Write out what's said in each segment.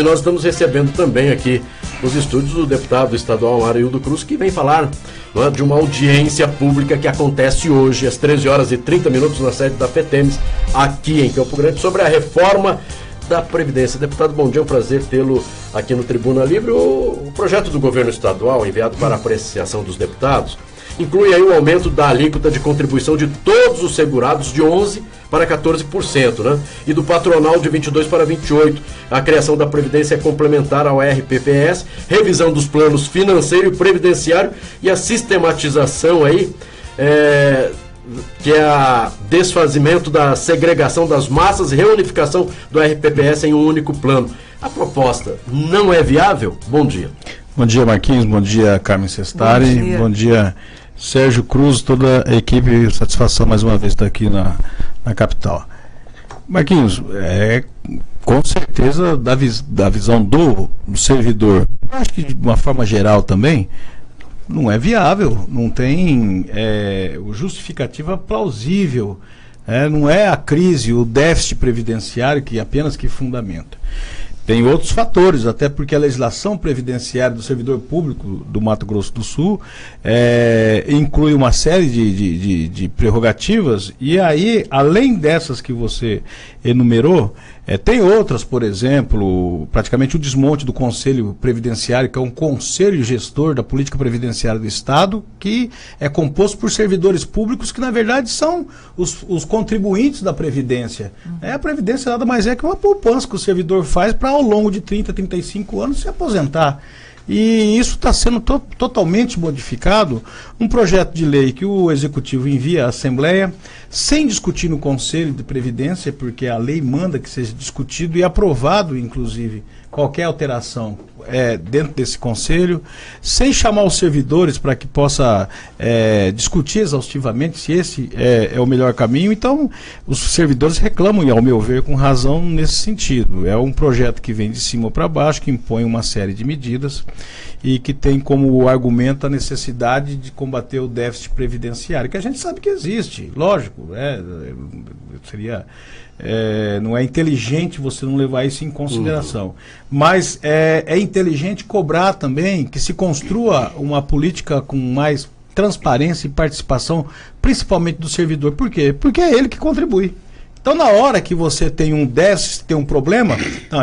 E nós estamos recebendo também aqui nos estúdios o deputado estadual Arildo Cruz, que vem falar de uma audiência pública que acontece hoje às 13 horas e 30 minutos na sede da FETEMES, aqui em Campo Grande, sobre a reforma da Previdência. Deputado, bom dia, é um prazer tê-lo aqui no Tribuna Livre. O projeto do governo estadual, enviado para apreciação dos deputados, inclui aí o aumento da alíquota de contribuição de todos os segurados de 11% para 14%, né? E do patronal de 22% para 28%. A criação da Previdência complementar ao RPPS, revisão dos planos financeiro e previdenciário e a sistematização aí, que é a desfazimento da segregação das massas e reunificação do RPPS em um único plano. A proposta não é viável? Bom dia. Bom dia, Marquinhos. Bom dia, Carmen Sestari. Bom dia, Sérgio Cruz, toda a equipe. Satisfação mais uma vez estar aqui na capital. Marquinhos, com certeza da visão do servidor, acho que de uma forma geral também, não é viável, não tem justificativa plausível. Não é a crise, o déficit previdenciário que apenas que fundamenta. Tem outros fatores, até porque a legislação previdenciária do servidor público do Mato Grosso do Sul inclui uma série de prerrogativas, e aí, além dessas que você enumerou, tem outras, por exemplo, praticamente o desmonte do Conselho Previdenciário, que é um conselho gestor da política previdenciária do Estado, que é composto por servidores públicos que, na verdade, são os contribuintes da Previdência. A Previdência nada mais é que uma poupança que o servidor faz para, ao longo de 30, 35 anos, se aposentar. E isso está sendo totalmente modificado. Um projeto de lei que o Executivo envia à Assembleia, sem discutir no Conselho de Previdência, porque a lei manda que seja discutido e aprovado, inclusive, qualquer alteração dentro desse Conselho, sem chamar os servidores para que possa discutir exaustivamente se esse é o melhor caminho. Então, os servidores reclamam, e ao meu ver, com razão nesse sentido. É um projeto que vem de cima para baixo, que impõe uma série de medidas e que tem como argumento a necessidade de combater o déficit previdenciário, que a gente sabe que existe, lógico, não é inteligente você não levar isso em consideração. Mas é inteligente cobrar também que se construa uma política com mais transparência e participação, principalmente do servidor. Por quê? Porque é ele que contribui. Então, na hora que você tem um déficit, tem um problema,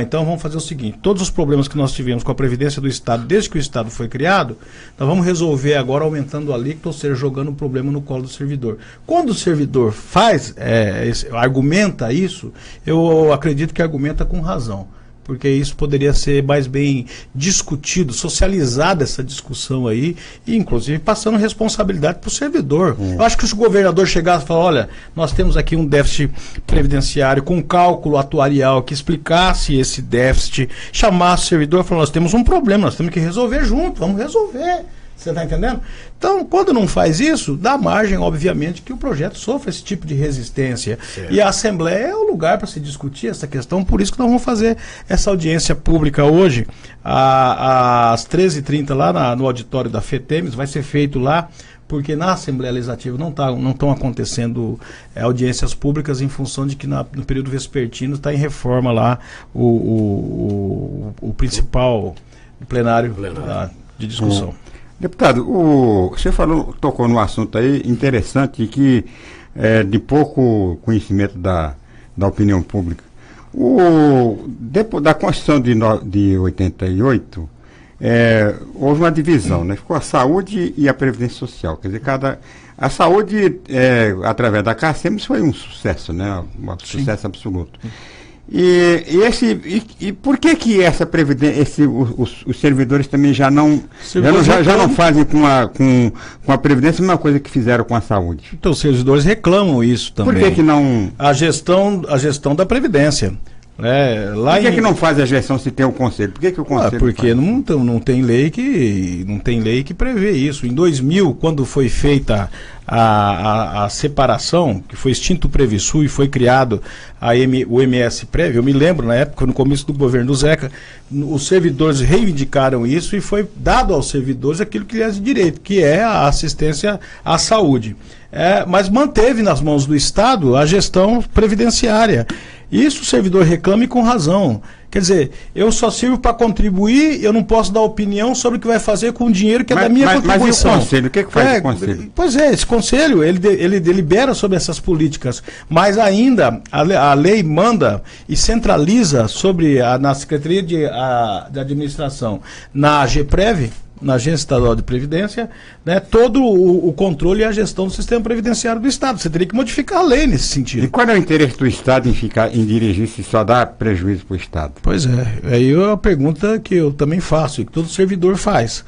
então vamos fazer o seguinte: todos os problemas que nós tivemos com a Previdência do Estado, desde que o Estado foi criado, nós vamos resolver agora aumentando a alíquota, ou seja, jogando o problema no colo do servidor. Quando o servidor argumenta isso, eu acredito que argumenta com razão, porque isso poderia ser mais bem discutido, socializada essa discussão aí, e inclusive passando responsabilidade para o servidor. Eu acho que se o governador chegasse e falar: olha, nós temos aqui um déficit previdenciário com cálculo atuarial que explicasse esse déficit, chamasse o servidor e falasse: nós temos um problema, nós temos que resolver junto, vamos resolver. Você está entendendo? Então, quando não faz isso, dá margem, obviamente, que o projeto sofra esse tipo de resistência. Certo. E a Assembleia é o lugar para se discutir essa questão, por isso que nós vamos fazer essa audiência pública hoje, às 13h30, lá no auditório da FETEMES. Vai ser feito lá, porque na Assembleia Legislativa não estão acontecendo audiências públicas, em função de que no período vespertino está em reforma lá o principal plenário de discussão. Deputado, você tocou num assunto aí interessante que de pouco conhecimento da opinião pública. Da Constituição de 88, houve uma divisão, né? Ficou a saúde e a Previdência Social. Quer dizer, a saúde, através da CACEMES, foi um sucesso, né? Um sucesso absoluto. E por que essa previdência, os servidores também já não fazem com a previdência a mesma coisa que fizeram com a saúde? Então, os servidores reclamam isso também. Por que não? A gestão da previdência. Por que não faz a gestão se tem o conselho? Por que o conselho porque não tem lei que prevê isso. Em 2000, quando foi feita a separação, que foi extinto o Previsul e foi criado o MS-Prev, eu me lembro, na época, no começo do governo do Zeca, os servidores reivindicaram isso e foi dado aos servidores aquilo que lhes é de direito, que é a assistência à saúde. Mas manteve nas mãos do Estado a gestão previdenciária. Isso o servidor reclama, e com razão. Quer dizer, eu só sirvo para contribuir, eu não posso dar opinião sobre o que vai fazer com o dinheiro que é da minha contribuição. Mas e o conselho? O que faz o conselho? Pois é, esse conselho, ele delibera sobre essas políticas, mas ainda a lei manda e centraliza na Secretaria de Administração, na AGPREV, na Agência Estadual de Previdência, né, todo o controle e a gestão do sistema previdenciário do Estado. Você teria que modificar a lei nesse sentido. E qual é o interesse do Estado em dirigir se só dá prejuízo para o Estado? Pois é, aí é a pergunta que eu também faço e que todo servidor faz.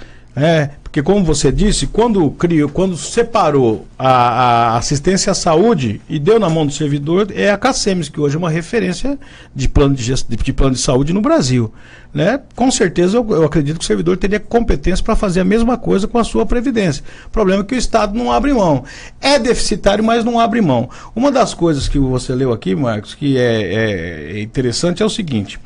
Porque como você disse, quando separou a assistência à saúde e deu na mão do servidor, é a CACEMES, que hoje é uma referência de plano de saúde no Brasil. Né? Com certeza eu acredito que o servidor teria competência para fazer a mesma coisa com a sua previdência. O problema é que o Estado não abre mão. É deficitário, mas não abre mão. Uma das coisas que você leu aqui, Marcos, que é interessante é o seguinte: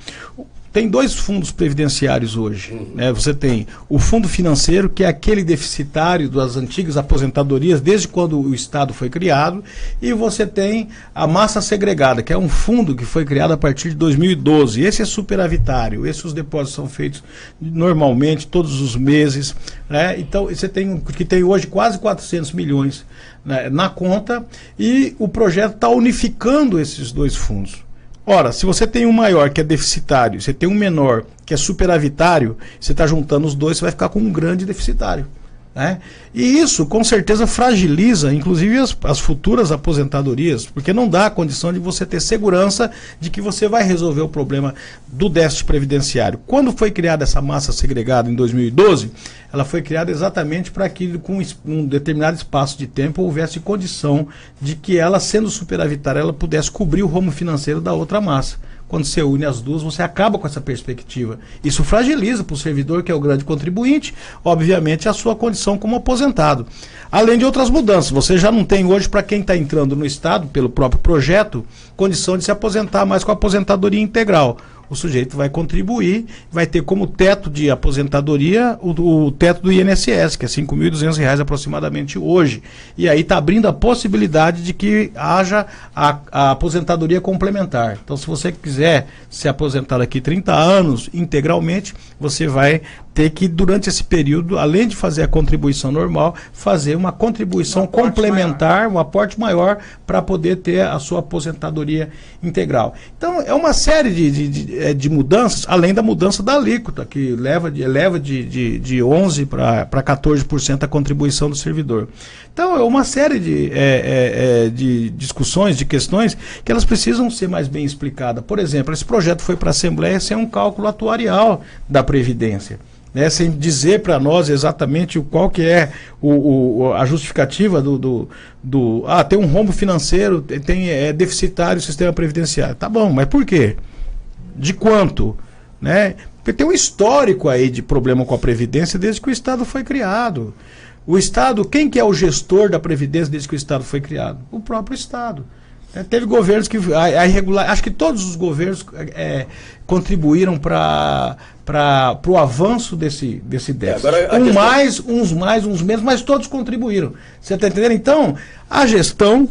tem dois fundos previdenciários hoje. Né? Você tem o fundo financeiro, que é aquele deficitário das antigas aposentadorias, desde quando o Estado foi criado, e você tem a massa segregada, que é um fundo que foi criado a partir de 2012. Esse é superavitário, esses depósitos são feitos normalmente, todos os meses. Né? Então, você tem que tem hoje quase 400 milhões, né, na conta, e o projeto está unificando esses dois fundos. Ora, se você tem um maior que é deficitário, você tem um menor que é superavitário, você está juntando os dois, você vai ficar com um grande deficitário. Né? E isso, com certeza, fragiliza, inclusive, as futuras aposentadorias, porque não dá a condição de você ter segurança de que você vai resolver o problema do déficit previdenciário. Quando foi criada essa massa segregada em 2012, ela foi criada exatamente para que, com um determinado espaço de tempo, houvesse condição de que ela, sendo superavitária, ela pudesse cobrir o rombo financeiro da outra massa. Quando você une as duas, você acaba com essa perspectiva. Isso fragiliza para o servidor, que é o grande contribuinte, obviamente, a sua condição como aposentado. Além de outras mudanças, você já não tem hoje, para quem está entrando no Estado, pelo próprio projeto, condição de se aposentar mais com a aposentadoria integral. O sujeito vai contribuir, vai ter como teto de aposentadoria o teto do INSS, que é R$ 5.200 aproximadamente hoje. E aí está abrindo a possibilidade de que haja a aposentadoria complementar. Então, se você quiser se aposentar daqui 30 anos integralmente, você vai ter que, durante esse período, além de fazer a contribuição normal, fazer uma contribuição complementar, um aporte maior, para poder ter a sua aposentadoria integral. Então, é uma série de mudanças, além da mudança da alíquota, que eleva de 11% para 14% a contribuição do servidor. Então, é uma série de discussões, de questões, que elas precisam ser mais bem explicadas. Por exemplo, esse projeto foi para a Assembleia sem um cálculo atuarial da Previdência. Né, sem dizer para nós exatamente qual que é a justificativa tem um rombo financeiro, é deficitário o sistema previdenciário. Tá bom, mas por quê? De quanto? Né? Porque tem um histórico aí de problema com a Previdência desde que o Estado foi criado. O Estado, quem que é o gestor da Previdência desde que o Estado foi criado? O próprio Estado. Teve governos que acho que todos os governos contribuíram para o avanço desse déficit. Uns mais, uns menos, mas todos contribuíram. Você está entendendo? Então, a gestão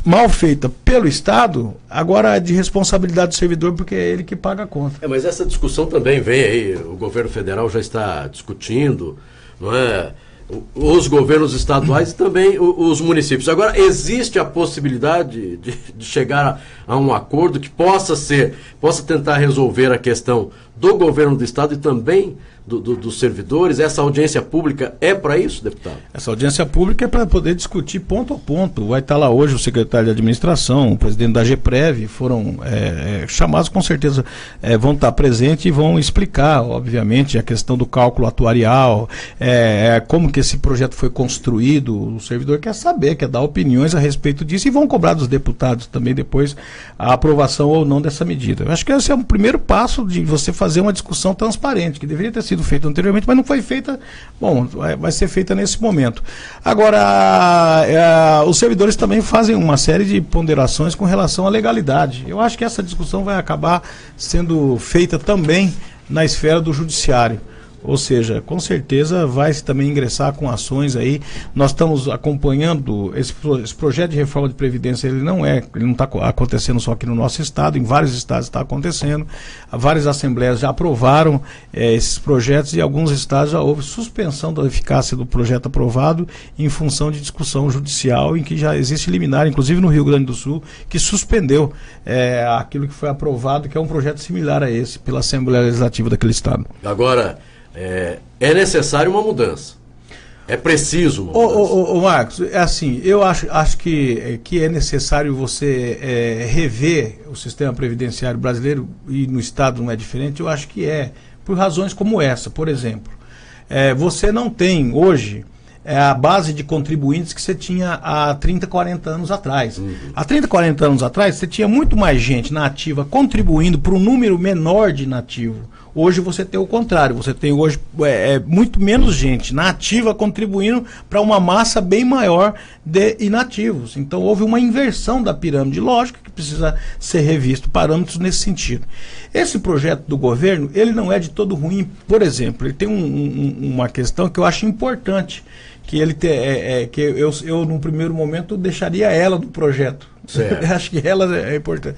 mal feita pelo Estado, agora é de responsabilidade do servidor, porque é ele que paga a conta. Mas essa discussão também vem aí, o governo federal já está discutindo, não é? Os governos estaduais e também os municípios. Agora, existe a possibilidade de chegar a um acordo que possa tentar resolver a questão do governo do Estado e também dos servidores? Essa audiência pública é para isso, deputado? Essa audiência pública é para poder discutir ponto a ponto. Vai estar lá hoje o secretário de administração, o presidente da AGPREV, foram chamados, com certeza vão estar presentes e vão explicar, obviamente, a questão do cálculo atuarial, como que esse projeto foi construído. O servidor quer saber, quer dar opiniões a respeito disso, e vão cobrar dos deputados também depois a aprovação ou não dessa medida. Eu acho que esse é o primeiro passo de você fazer uma discussão transparente, que deveria ter sido feita anteriormente, mas não foi feita. Bom, vai ser feita nesse momento. Agora, os servidores também fazem uma série de ponderações com relação à legalidade. Eu acho que essa discussão vai acabar sendo feita também na esfera do judiciário. Ou seja, com certeza vai também ingressar com ações aí. Nós estamos acompanhando esse projeto de reforma de Previdência, ele não está acontecendo só aqui no nosso estado, em vários estados está acontecendo. Várias assembleias já aprovaram esses projetos e alguns estados já houve suspensão da eficácia do projeto aprovado em função de discussão judicial, em que já existe liminar, inclusive no Rio Grande do Sul, que suspendeu aquilo que foi aprovado, que é um projeto similar a esse, pela Assembleia Legislativa daquele estado. Agora, é necessário uma mudança. É preciso uma mudança. Marcos, é assim, eu acho que é necessário você rever o sistema previdenciário brasileiro, e no estado não é diferente. Eu acho que por razões como essa. Por exemplo, você não tem hoje a base de contribuintes que você tinha há 30, 40 anos atrás. Há 30, 40 anos atrás, você tinha muito mais gente na ativa contribuindo para um número menor de inativo. Hoje você tem o contrário, você tem hoje muito menos gente na ativa contribuindo para uma massa bem maior de inativos. Então houve uma inversão da pirâmide, lógico que precisa ser revisto parâmetros nesse sentido. Esse projeto do governo, ele não é de todo ruim. Por exemplo, ele tem uma questão que eu acho importante, que ele que eu num primeiro momento deixaria ela do projeto. Acho que ela é importante.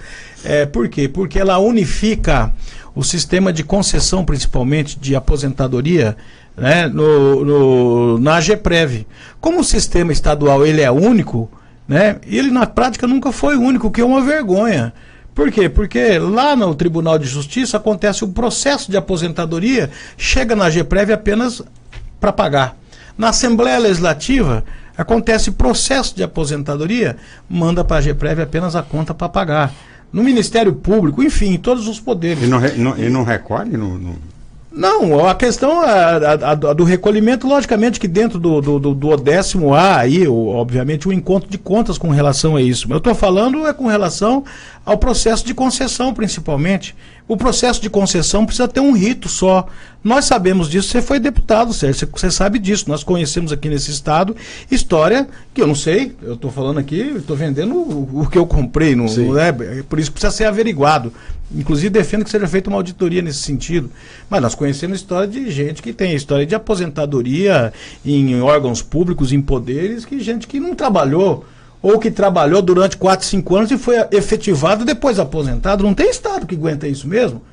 Por quê? Porque ela unifica o sistema de concessão, principalmente de aposentadoria, né, na AGEPREV. Como o sistema estadual ele é único, né, ele na prática nunca foi único, o que é uma vergonha. Por quê? Porque lá no Tribunal de Justiça acontece o processo de aposentadoria, chega na AGEPREV apenas para pagar. Na Assembleia Legislativa acontece processo de aposentadoria, manda para a AGEPREV apenas a conta para pagar. No Ministério Público, enfim, em todos os poderes. E não recolhe? Não, a questão do recolhimento, logicamente que dentro do 10º há aí, obviamente, um encontro de contas com relação a isso. Eu estou falando com relação ao processo de concessão, principalmente. O processo de concessão precisa ter um rito só. Nós sabemos disso, você foi deputado, Sérgio, você sabe disso. Nós conhecemos aqui nesse estado história que eu não sei, eu estou falando aqui, estou vendendo o que eu comprei, por isso precisa ser averiguado. Inclusive defendo que seja feita uma auditoria nesse sentido. Mas nós conhecemos história de gente que tem história de aposentadoria em órgãos públicos, em poderes, que gente que não trabalhou, ou que trabalhou durante 4, 5 anos e foi efetivado depois aposentado. Não tem estado que aguenta isso mesmo.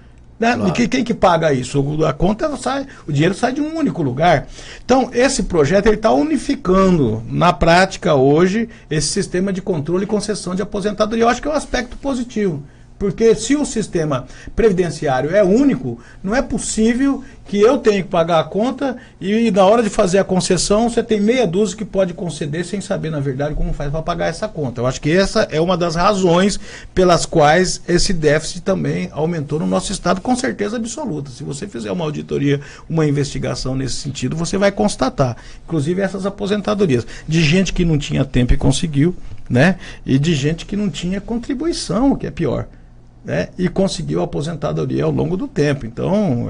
Né? Claro. Quem que paga isso? A conta sai, o dinheiro sai de um único lugar. Então, esse projeto está unificando, na prática, hoje, esse sistema de controle e concessão de aposentadoria. Eu acho que é um aspecto positivo. Porque se o sistema previdenciário é único, não é possível que eu tenha que pagar a conta e na hora de fazer a concessão você tem meia dúzia que pode conceder sem saber, na verdade, como faz para pagar essa conta. Eu acho que essa é uma das razões pelas quais esse déficit também aumentou no nosso estado, com certeza absoluta. Se você fizer uma auditoria, uma investigação nesse sentido, você vai constatar. Inclusive essas aposentadorias de gente que não tinha tempo e conseguiu, né? E de gente que não tinha contribuição, o que é pior. Né, e conseguiu a aposentadoria ao longo do tempo. Então,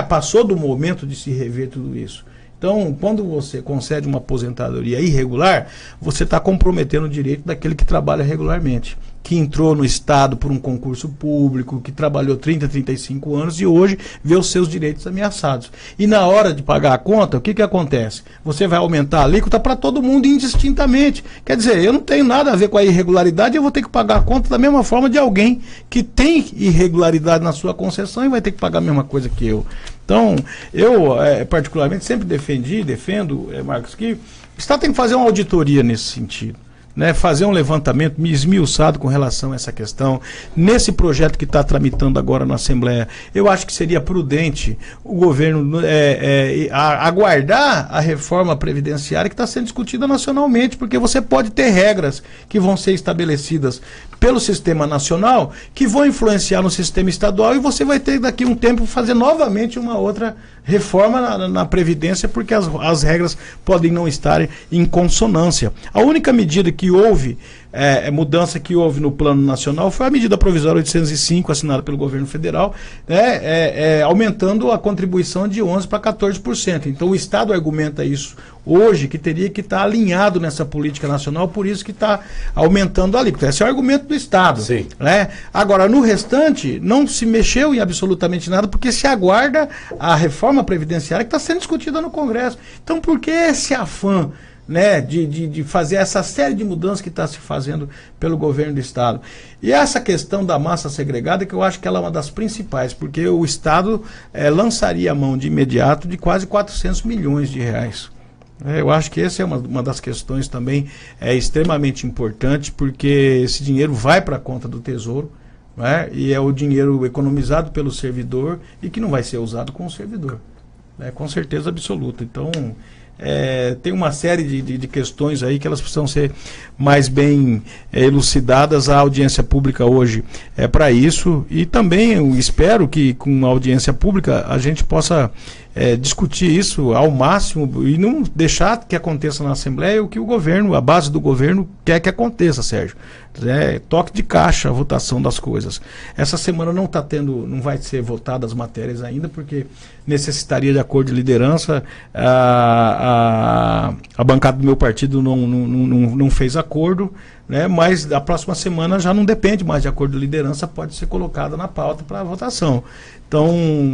passou do momento de se rever tudo isso. Então, quando você concede uma aposentadoria irregular, você está comprometendo o direito daquele que trabalha regularmente, que entrou no Estado por um concurso público, que trabalhou 30, 35 anos e hoje vê os seus direitos ameaçados. E na hora de pagar a conta, o que acontece? Você vai aumentar a alíquota para todo mundo indistintamente. Quer dizer, eu não tenho nada a ver com a irregularidade, eu vou ter que pagar a conta da mesma forma de alguém que tem irregularidade na sua concessão e vai ter que pagar a mesma coisa que eu. Então, eu particularmente sempre defendo, Marcos, que o Estado tem que fazer uma auditoria nesse sentido. Né, fazer um levantamento esmiuçado com relação a essa questão. Nesse projeto que está tramitando agora na Assembleia, eu acho que seria prudente o governo aguardar a reforma previdenciária que está sendo discutida nacionalmente, porque você pode ter regras que vão ser estabelecidas pelo sistema nacional que vão influenciar no sistema estadual e você vai ter daqui a um tempo fazer novamente uma outra reforma na Previdência, porque as regras podem não estar em consonância. A única medida que houve mudança que houve no Plano Nacional foi a medida provisória 805, assinada pelo governo federal, aumentando a contribuição de 11% para 14%. Então o Estado argumenta isso hoje, que teria que estar alinhado nessa política nacional, por isso que está aumentando a alíquota. Esse é o argumento do Estado. Sim. Né? Agora, no restante, não se mexeu em absolutamente nada, porque se aguarda a reforma previdenciária que está sendo discutida no Congresso. Então, por que esse afã, né, de fazer essa série de mudanças que está se fazendo pelo governo do Estado? E essa questão da massa segregada, que eu acho que ela é uma das principais, porque o Estado lançaria a mão de imediato de quase 400 milhões de reais. Eu acho que essa é uma das questões também extremamente importante, porque esse dinheiro vai para a conta do Tesouro, né, e é o dinheiro economizado pelo servidor e que não vai ser usado com o servidor, né, com certeza absoluta. Então, tem uma série de questões aí que elas precisam ser mais bem elucidadas. A audiência pública hoje é para isso, e também eu espero que com a audiência pública a gente possa discutir isso ao máximo e não deixar que aconteça na Assembleia o que o governo, a base do governo quer que aconteça, Sérgio. Toque de caixa a votação das coisas. Essa semana não vai ser votadas as matérias ainda, porque necessitaria de acordo de liderança. A bancada do meu partido não fez acordo, né, mas a próxima semana já não depende mais de acordo de liderança, pode ser colocada na pauta para votação. Então,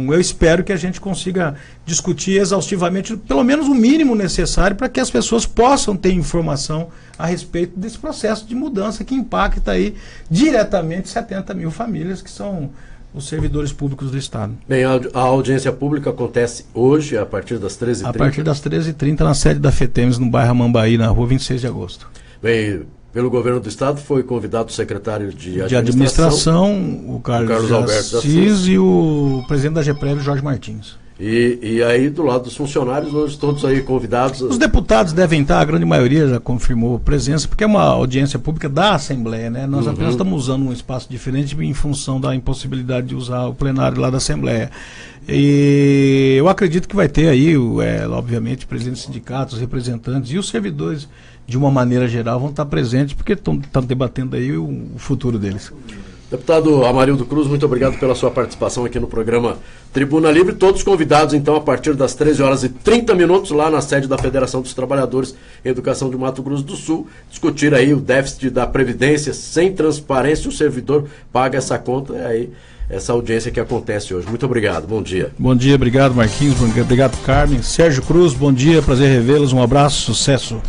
eu espero que a gente consiga discutir exaustivamente, pelo menos o mínimo necessário, para que as pessoas possam ter informação a respeito desse processo de mudança que impacta aí diretamente 70 mil famílias, que são os servidores públicos do Estado. Bem, a audiência pública acontece hoje, a partir das 13h30? A partir das 13h30, na sede da FETEMES, no bairro Amambaí, na rua 26 de agosto. Bem, pelo governo do Estado foi convidado o secretário de administração, o Carlos Alberto Assis, e o presidente da GEPREV, Jorge Martins. E aí, do lado dos funcionários, hoje todos aí convidados. Os deputados devem estar, a grande maioria já confirmou presença, porque é uma audiência pública da Assembleia, né? Nós apenas estamos usando um espaço diferente em função da impossibilidade de usar o plenário lá da Assembleia. E eu acredito que vai ter aí, obviamente, presidentes de sindicatos, representantes e os servidores, de uma maneira geral, vão estar presentes, porque estão debatendo aí o futuro deles. Deputado Amarildo Cruz, muito obrigado pela sua participação aqui no programa Tribuna Livre. Todos convidados, então, a partir das 13h30, lá na sede da Federação dos Trabalhadores em Educação de Mato Grosso do Sul, discutir aí o déficit da Previdência. Sem transparência, o servidor paga essa conta. É aí essa audiência que acontece hoje. Muito obrigado, bom dia. Bom dia, obrigado Marquinhos, obrigado Carmen. Sérgio Cruz, bom dia, prazer revê-los, um abraço, sucesso.